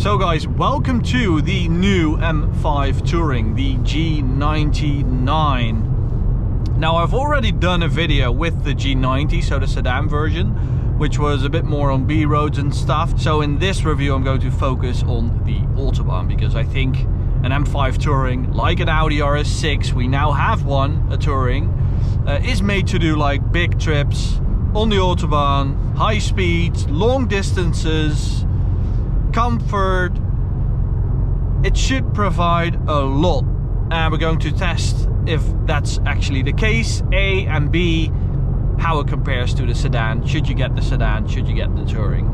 So guys, welcome to the new M5 Touring, the G99. Now I've already done a video with the G90, so the sedan version, which was a bit more on B roads and stuff. So in this review I'm going to focus on the Autobahn, because I think an M5 Touring, like an Audi RS6, we now have one, a Touring, is made to do like big trips on the Autobahn, high speeds, long distances, comfort. It should provide a lot, and we're going to test if that's actually the case, A, and B, how it compares to the sedan. Should you get the sedan? Should you get the Touring?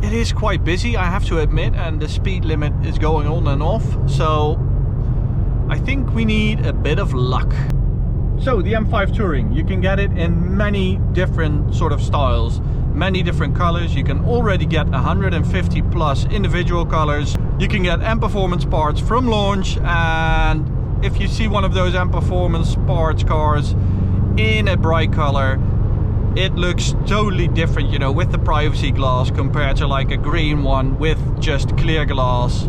It is quite busy, I have to admit, and the speed limit is going on and off, so I think we need a bit of luck. So the M5 Touring, you can get it in many different sort of styles, many different colors. You can already get 150 plus individual colors. You can get M Performance parts from launch, and if you see one of those M Performance parts cars in a bright color, it looks totally different, you know, with the privacy glass compared to like a green one with just clear glass,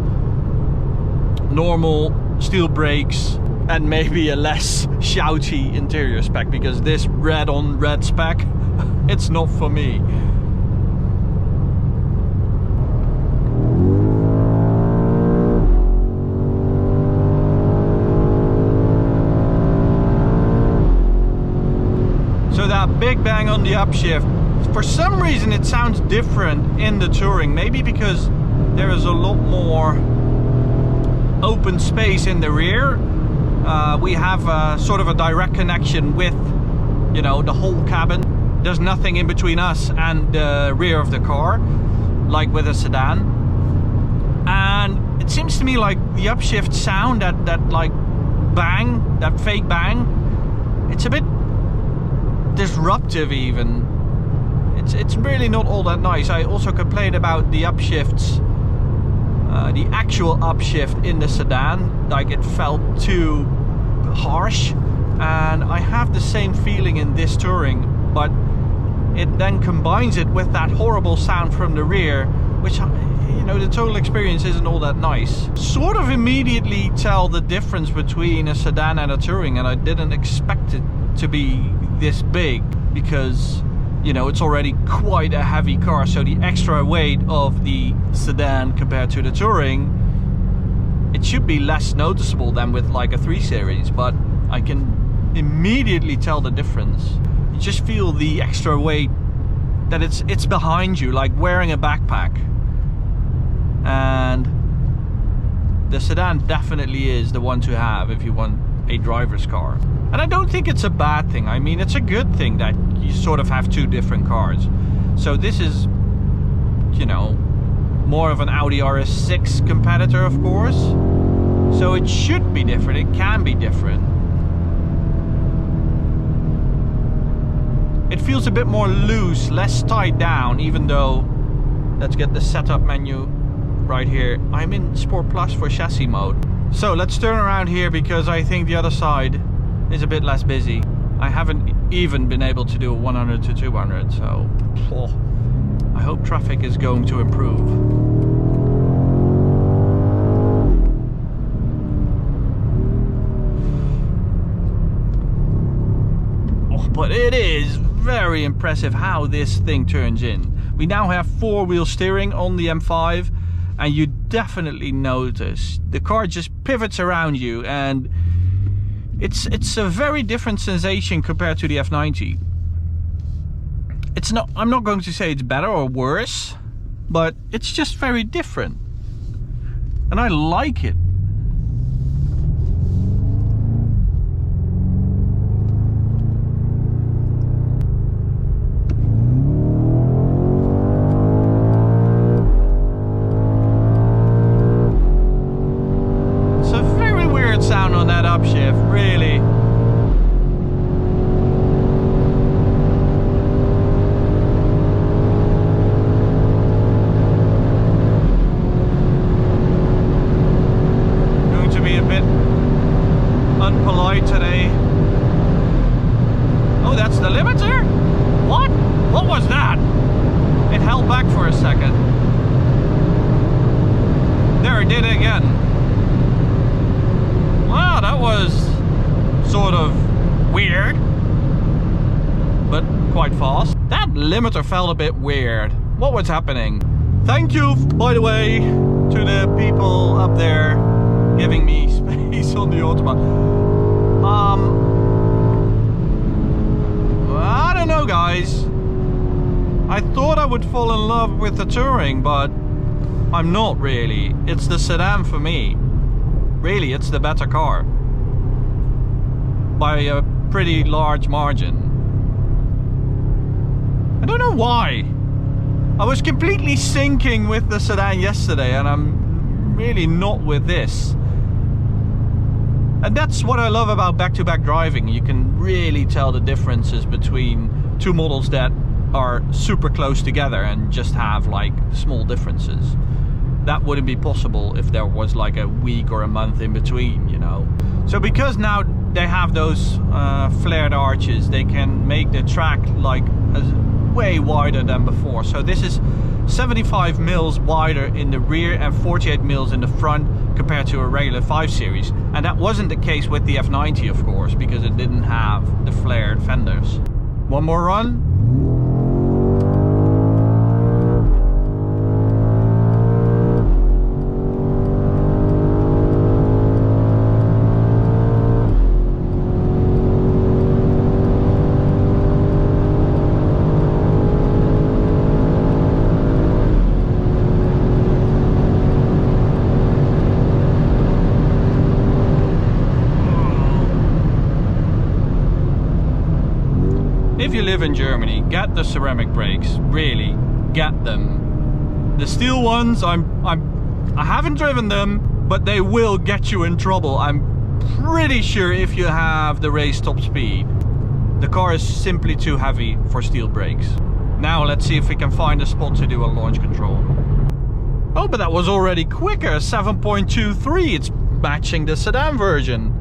normal steel brakes, and maybe a less shouty interior spec, because this red on red spec, it's not for me. So that big bang on the upshift, for some reason it sounds different in the Touring, maybe because there is a lot more open space in the rear. We have sort of a direct connection with, you know, the whole cabin. There's nothing in between us and the rear of the car, like with a sedan. And it seems to me like the upshift sound, that like bang, that fake bang, it's a bit disruptive even. It's really not all that nice. I also complained about the upshifts, the actual upshift in the sedan, like it felt too harsh, and I have the same feeling in this Touring, but it then combines it with that horrible sound from the rear, which, you know, the total experience isn't all that nice. Sort of immediately tell the difference between a sedan and a Touring, and I didn't expect it to be this big, because, you know, it's already quite a heavy car, so the extra weight of the sedan compared to the Touring, it should be less noticeable than with like a 3 Series, but I can immediately tell the difference. You just feel the extra weight, that it's behind you, like wearing a backpack. And the sedan definitely is the one to have if you want a driver's car. And I don't think it's a bad thing. I mean, it's a good thing that you sort of have two different cars. So this is, you know, more of an Audi RS6 competitor, of course. So it should be different, it can be different. It feels a bit more loose, less tied down, even though, let's get the setup menu right here. I'm in Sport Plus for chassis mode. So let's turn around here, because I think the other side is a bit less busy. I haven't even been able to do a 100 to 200, so I hope traffic is going to improve. Oh, but it is very impressive how this thing turns in. We now have 4-wheel steering on the M5, and you definitely notice the car just pivots around you, and it's a very different sensation compared to the F90. It's not, I'm not going to say it's better or worse, but it's just very different, and I like it. It's a very weird sound on that upshift, really. quite fast. That limiter felt a bit weird. What was happening? Thank you, by the way, to the people up there giving me space on the Autobahn. I don't know, guys. I thought I would fall in love with the Touring, but I'm not really. It's the sedan for me. Really, it's the better car. By a pretty large margin. I don't know why. I was completely sinking with the sedan yesterday, and I'm really not with this. And that's what I love about back-to-back driving. You can really tell the differences between two models that are super close together and just have like small differences. That wouldn't be possible if there was like a week or a month in between, you know. So because now they have those flared arches, they can make the track like way wider than before. So this is 75 mils wider in the rear and 48 mils in the front compared to a regular 5 Series. And that wasn't the case with the F90, of course, because it didn't have the flared fenders. One more run. If you live in Germany, get the ceramic brakes. Really, get them. The steel ones, I haven't driven them, but they will get you in trouble. I'm pretty sure if you have the race top speed. The car is simply too heavy for steel brakes. Now let's see if we can find a spot to do a launch control. Oh, but that was already quicker. 7.23. It's matching the sedan version.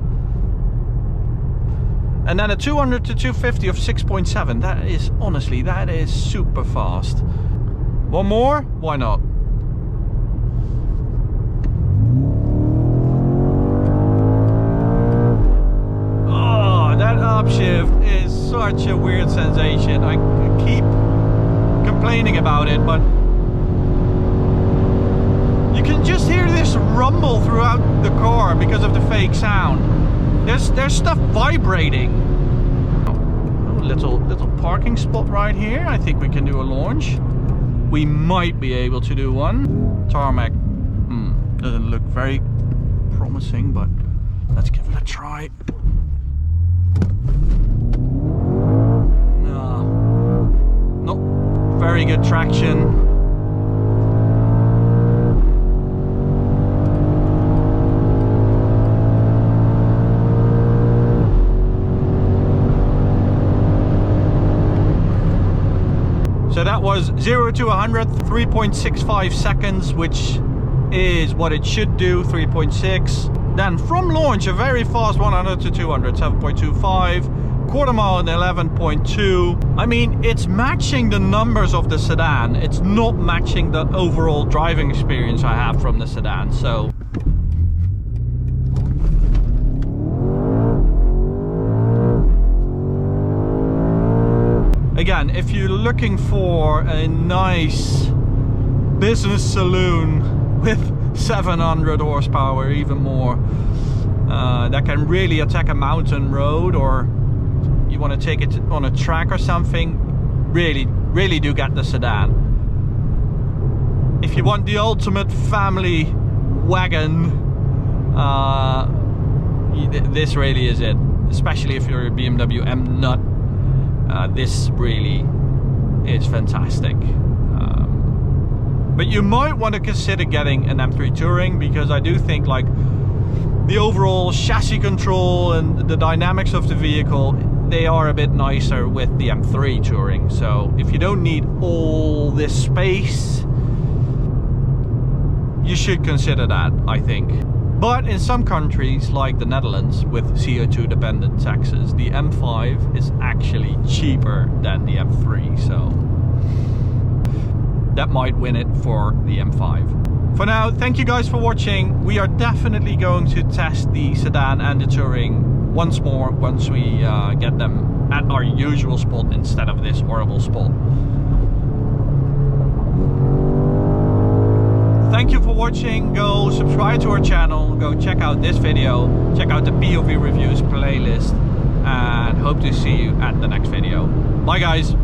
And then a 200 to 250 of 6.7. That is, honestly, that is super fast. One more? Why not? Oh, that upshift is such a weird sensation. I keep complaining about it, but you can just hear this rumble throughout the car because of the fake sound. There's stuff vibrating. Oh, little parking spot right here. I think we can do a launch. We might be able to do one. Tarmac doesn't look very promising, but let's give it a try. Not very good traction. So that was 0 to 100, 3.65 seconds, which is what it should do, 3.6. Then from launch, a very fast 100 to 200, 7.25. Quarter mile in 11.2. I mean, it's matching the numbers of the sedan. It's not matching the overall driving experience I have from the sedan. So again, if you're looking for a nice business saloon with 700 horsepower, even more, that can really attack a mountain road, or you want to take it on a track or something, really do get the sedan. If you want the ultimate family wagon, this really is it. Especially if you're a BMW M nut. This really is fantastic. But you might want to consider getting an M3 Touring, because I do think like the overall chassis control and the dynamics of the vehicle, they are a bit nicer with the M3 Touring. So if you don't need all this space, you should consider that, I think. But in some countries like the Netherlands with CO2 dependent taxes, the M5 is actually cheaper than the M3, so that might win it for the M5. For now, thank you guys for watching. We are definitely going to test the sedan and the Touring once more once we get them at our usual spot instead of this horrible spot. Thank you for watching. Go subscribe to our channel, go check out this video, check out the POV reviews playlist, and hope to see you at the next video. Bye guys.